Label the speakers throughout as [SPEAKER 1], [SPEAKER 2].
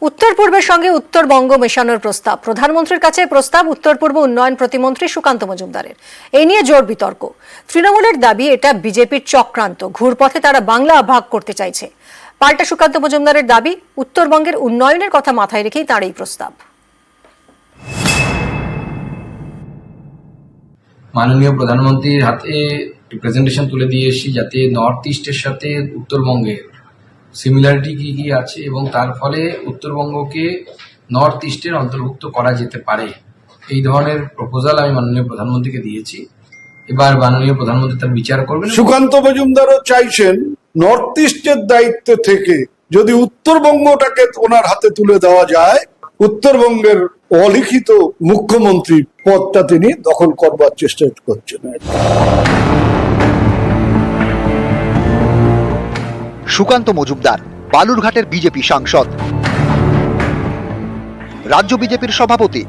[SPEAKER 1] উত্তর পূর্বের সঙ্গে উত্তরবঙ্গ মেশানোর প্রস্তাব। প্রধানমন্ত্রীর কাছে প্রস্তাব উত্তর পূর্ব উন্নয়ন প্রতিমন্ত্রী সুকান্ত মজুমদারের। এই নিয়ে জোর বিতর্ক। তৃণমূলের দাবি এটা বিজেপির চক্রান্ত, ঘুরপথে তারা বাংলা ভাগ করতে চাইছে। পাল্টা সুকান্ত মজুমদারের দাবি, উত্তরবঙ্গের উন্নয়নের কথা মাথায় রেখেই তার এই প্রস্তাব।
[SPEAKER 2] মাননীয় প্রধানমন্ত্রীর হাতে প্রেজেন্টেশন তুলে দিয়ে এসেছি, যাতে নর্থ ইস্টের সাথে উত্তরবঙ্গের সিমিলারিটি কি কি আছে এবং তার ফলে উত্তরবঙ্গকে নর্থ ইস্টের অন্তর্ভুক্ত করা যেতে পারে, এই ধরনের প্রপোজাল আমি মাননীয় প্রধানমন্ত্রীকে দিয়েছি। এবার মাননীয় প্রধানমন্ত্রী তার বিচার করবেন।
[SPEAKER 3] সুকান্ত মজুমদারও চাইছেন নর্থ ইস্টের দায়িত্ব থেকে যদি উত্তরবঙ্গটাকে ওনার হাতে তুলে দেওয়া যায়, উত্তরবঙ্গের অলিখিত মুখ্যমন্ত্রী পদটা তিনি দখল করবার চেষ্টা করছেন।
[SPEAKER 4] সুকান্ত মজুমদার বালুরঘাটের বিজেপি সাংসদ, রাজ্য বিজেপির সভাপতি,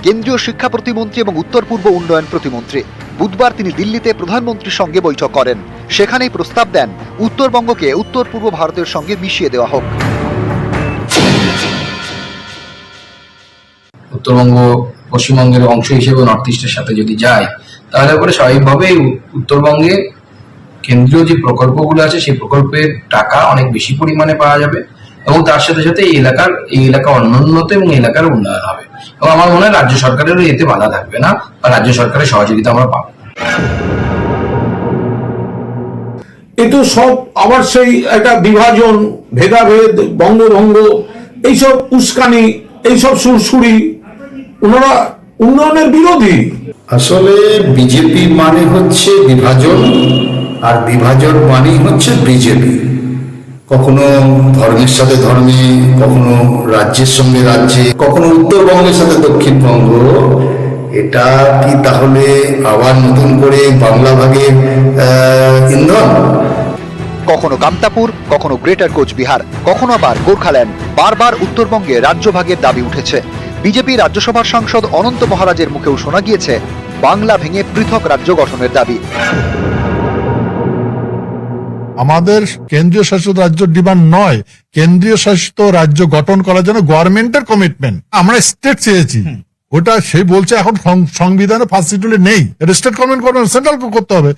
[SPEAKER 4] কেন্দ্রীয় শিক্ষা প্রতিমন্ত্রী এবং উত্তর পূর্ব উন্নয়ন প্রতিমন্ত্রী। বুধবার তিনি দিল্লিতে প্রধানমন্ত্রীর সঙ্গে বৈঠক করেন। সেখানেই প্রস্তাব দেন উত্তরবঙ্গকে উত্তর পূর্ব ভারতের সঙ্গে মিশিয়ে দেওয়া হোক।
[SPEAKER 2] উত্তরবঙ্গ পশ্চিমবঙ্গের অংশ হিসেবে নর্থ ইস্টের সাথে যদি যায়, তাহলে পরে স্বাভাবিকভাবেই উত্তরবঙ্গে কেন্দ্রীয় যে প্রকল্পগুলো আছে সেই প্রকল্পের টাকা অনেক বেশি পরিমাণে পাওয়া যাবে এবং তার সাথে সাথে এই এলাকা অনুন্নত এবং এলাকার উন্নয়ন হবে। এবং আমার মনে হয় রাজ্য সরকারেরও এতে বাধা থাকবে না, বা রাজ্য সরকারের সহযোগিতা আমরা পাবো।
[SPEAKER 5] কিন্তু সব আবার সেই একটা বিভাজন, ভেদাভেদ, বঙ্গভঙ্গ, এইসব উস্কানি, এইসব সুরসুরি, ওনারা উন্নয়নের বিরোধী।
[SPEAKER 6] আসলে বিজেপি মানে হচ্ছে বিভাজন, আর বিভাজন মানেই হচ্ছে বিজেপি। কখনো ধর্মের সাথে ধর্মে, কখনো রাজ্যের সঙ্গে রাজ্যে, কখনো উত্তরবঙ্গের সাথে দক্ষিণবঙ্গ। এটা কি তাহলে আবার নতুন করে বাংলা ভাগের ইন্ধন?
[SPEAKER 4] কখনো কামতাপুর, কখনো গ্রেটার কোচবিহার, কখনো আবার গোর্খাল্যান্ড। বারবার উত্তরবঙ্গে রাজ্যভাগের দাবি উঠেছে। বিজেপি রাজ্যসভার সাংসদ অনন্ত মহারাজের মুখেও শোনা গিয়েছে বাংলা ভেঙে পৃথক রাজ্য গঠনের দাবি।
[SPEAKER 7] আমাদের কেন্দ্রীয় শাসিত রাজ্য ডিমান্ড নয়, কেন্দ্রীয় শাসিত রাজ্য গঠন করার জন্য গভর্নমেন্টের কমিটমেন্ট। আমরা স্টেট চেয়েছি, ওটা সেই বলছে এখন সংবিধানে ফার্স্ট শিডিউলে নেই, এটা স্টেট গভর্নমেন্ট করবে, সেন্ট্রাল করতে হবে।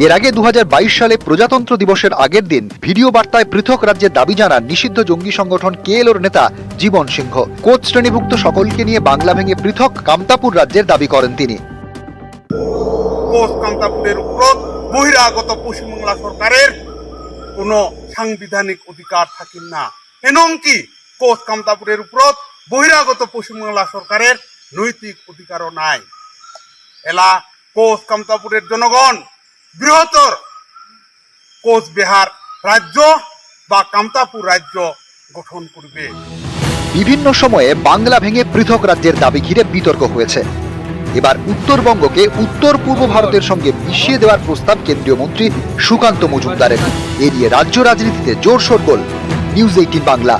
[SPEAKER 4] এর আগে 2022 সালে প্রজাতন্ত্র দিবসের আগের দিন ভিডিও বার্তায় পৃথক রাজ্যের দাবি জানান নিষিদ্ধ জঙ্গি সংগঠন কেএলওর নেতা জীবন সিংহ। কোচ শ্রেণীভুক্ত সকলকে নিয়ে বাংলা ভেঙে পৃথক কামতাপুর রাজ্যের দাবি করেন তিনি।
[SPEAKER 8] কোচ কামতাপুরের উপর বহিরাগত পশ্চিমবাংলা সরকারের কোনো সাংবিধানিক অধিকার থাকে না, এমনকি কোচ কামতাপুরের উপর বহিরাগত পশ্চিমবাংলা সরকারের নৈতিক অধিকারও নাই। এলা কোচ কামতাপুরের জনগণ বৃহত্তর কোচবিহার রাজ্য বা কামতাপুর রাজ্য গঠন করবে।
[SPEAKER 4] বিভিন্ন সময়ে বাংলা ভেঙে পৃথক রাজ্যের দাবি ঘিরে বিতর্ক হয়েছে। এবার উত্তরবঙ্গকে উত্তর পূর্ব ভারতের সঙ্গে মিশিয়ে দেওয়ার প্রস্তাব কেন্দ্রীয় মন্ত্রী সুকান্ত মজুমদারের। এ নিয়ে রাজ্য রাজনীতিতে জোর শোরগোল। নিউজ 18 বাংলা।